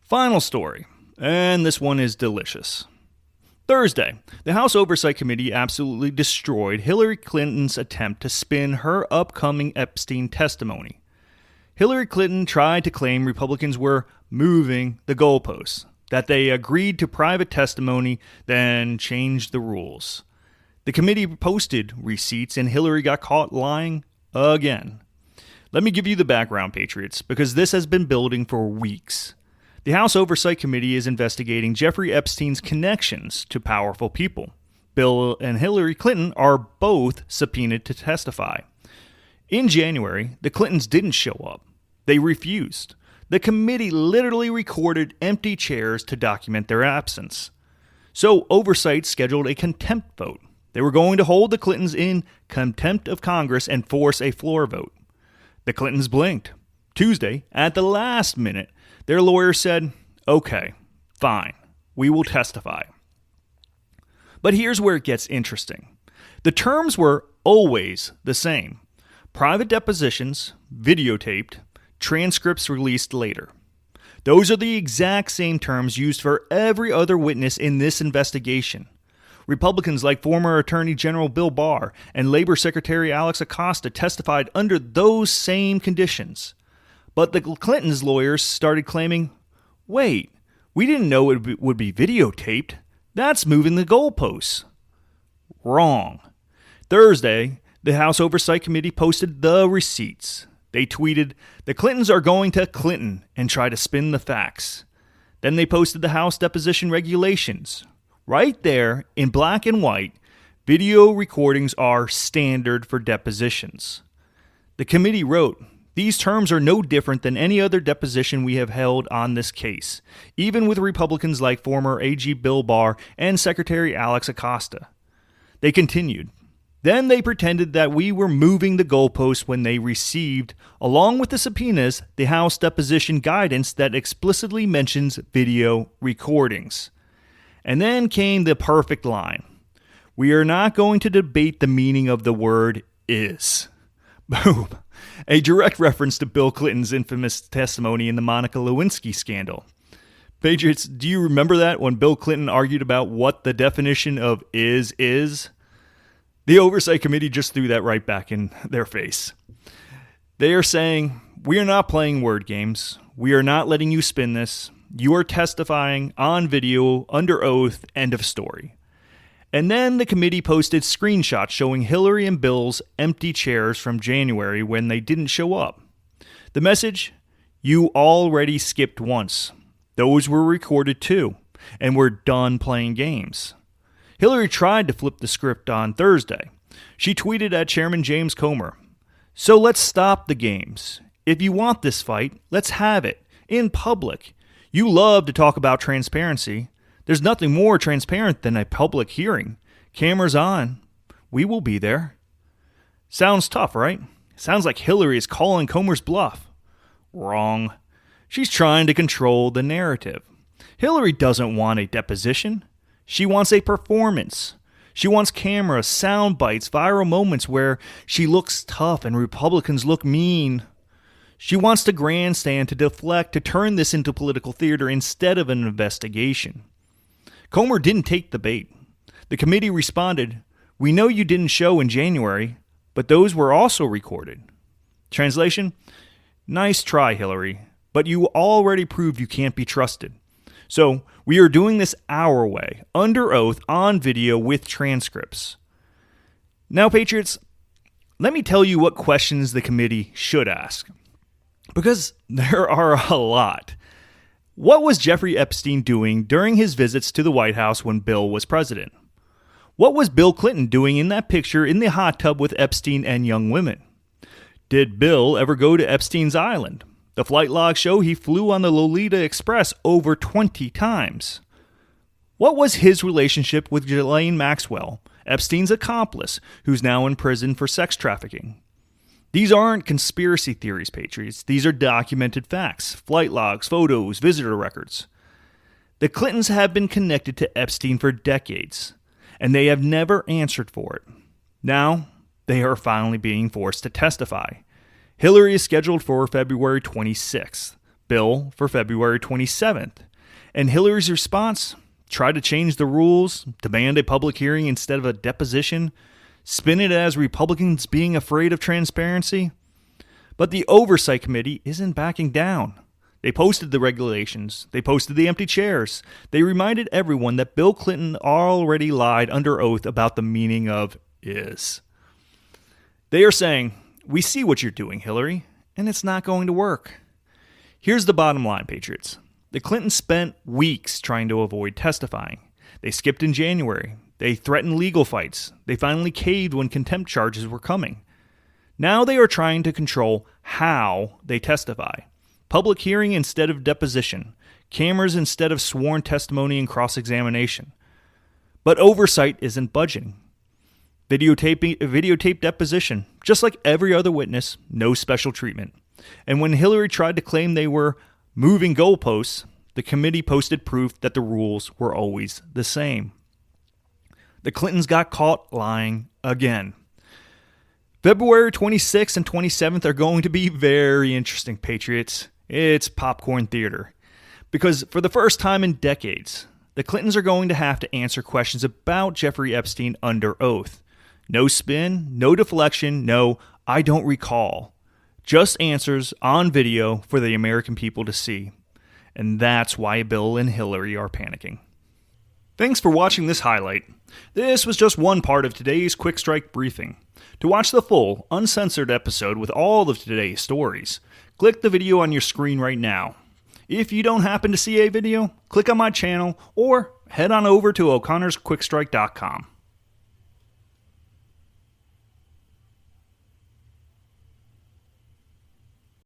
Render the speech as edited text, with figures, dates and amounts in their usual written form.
Final story, and this one is delicious. Thursday, the House Oversight Committee absolutely destroyed Hillary Clinton's attempt to spin her upcoming Epstein testimony. Hillary Clinton tried to claim Republicans were moving the goalposts, that they agreed to private testimony, then changed the rules. The committee posted receipts and Hillary got caught lying again. Let me give you the background, Patriots, because this has been building for weeks. The House Oversight Committee is investigating Jeffrey Epstein's connections to powerful people. Bill and Hillary Clinton are both subpoenaed to testify. In January, the Clintons didn't show up. They refused. The committee literally recorded empty chairs to document their absence. So Oversight scheduled a contempt vote. They were going to hold the Clintons in contempt of Congress and force a floor vote. The Clintons blinked. Tuesday, at the last minute, their lawyer said, "Okay, fine, we will testify." But here's where it gets interesting. The terms were always the same. Private depositions, videotaped, transcripts released later. Those are the exact same terms used for every other witness in this investigation. Republicans like former Attorney General Bill Barr and Labor Secretary Alex Acosta testified under those same conditions. But the Clintons' lawyers started claiming, wait, we didn't know it would be videotaped. That's moving the goalposts. Wrong. Thursday, the House Oversight Committee posted the receipts. They tweeted, "The Clintons are going to Clinton," and try to spin the facts. Then they posted the House deposition regulations. Right there, in black and white, video recordings are standard for depositions. The committee wrote, "These terms are no different than any other deposition we have held on this case, even with Republicans like former AG Bill Barr and Secretary Alex Acosta." They continued, "Then they pretended that we were moving the goalposts when they received, along with the subpoenas, the House deposition guidance that explicitly mentions video recordings." And then came the perfect line. "We are not going to debate the meaning of the word is." Boom. A direct reference to Bill Clinton's infamous testimony in the Monica Lewinsky scandal. Patriots, do you remember that when Bill Clinton argued about what the definition of is? The Oversight Committee just threw that right back in their face. They are saying, "We are not playing word games. We are not letting you spin this. You are testifying on video, under oath, end of story." And then the committee posted screenshots showing Hillary and Bill's empty chairs from January when they didn't show up. The message? You already skipped once. Those were recorded too, and we're done playing games. Hillary tried to flip the script on Thursday. She tweeted at Chairman James Comer, "So let's stop the games. If you want this fight, let's have it, in public. You love to talk about transparency. There's nothing more transparent than a public hearing. Cameras on. We will be there." Sounds tough, right? Sounds like Hillary is calling Comer's bluff. Wrong. She's trying to control the narrative. Hillary doesn't want a deposition. She wants a performance. She wants cameras, sound bites, viral moments where she looks tough and Republicans look mean. She wants to grandstand, to deflect, to turn this into political theater instead of an investigation. Comer didn't take the bait. The committee responded, "We know you didn't show in January, but those were also recorded." Translation? Nice try, Hillary, but you already proved you can't be trusted. So we are doing this our way, under oath, on video with transcripts. Now, Patriots, let me tell you what questions the committee should ask. Because there are a lot. What was Jeffrey Epstein doing during his visits to the White House when Bill was president? What was Bill Clinton doing in that picture in the hot tub with Epstein and young women? Did Bill ever go to Epstein's Island? The flight logs show he flew on the Lolita Express over 20 times. What was his relationship with Ghislaine Maxwell, Epstein's accomplice, who's now in prison for sex trafficking? These aren't conspiracy theories, Patriots. These are documented facts, flight logs, photos, visitor records. The Clintons have been connected to Epstein for decades, and they have never answered for it. Now, they are finally being forced to testify. Hillary is scheduled for February 26th. bill for February 27th. And Hillary's response? Try to change the rules, demand a public hearing instead of a deposition, spin it as Republicans being afraid of transparency. But the Oversight Committee isn't backing down. They posted the regulations. They posted the empty chairs. They reminded everyone that Bill Clinton already lied under oath about the meaning of is. They are saying, we see what you're doing, Hillary, and it's not going to work. Here's the bottom line, Patriots. The Clintons spent weeks trying to avoid testifying. They skipped in January. They threatened legal fights. They finally caved when contempt charges were coming. Now they are trying to control how they testify. Public hearing instead of deposition. Cameras instead of sworn testimony and cross-examination. But oversight isn't budging. Videotape deposition. Just like every other witness, no special treatment. And when Hillary tried to claim they were moving goalposts, the committee posted proof that the rules were always the same. The Clintons got caught lying again. February 26th and 27th are going to be very interesting, Patriots. It's popcorn theater. Because for the first time in decades, the Clintons are going to have to answer questions about Jeffrey Epstein under oath. No spin, no deflection, no, I don't recall. Just answers on video for the American people to see. And that's why Bill and Hillary are panicking. Thanks for watching this highlight. This was just one part of today's Quick Strike briefing. To watch the full, uncensored episode with all of today's stories, click the video on your screen right now. If you don't happen to see a video, click on my channel or head on over to OConnorsQuickstrike.com.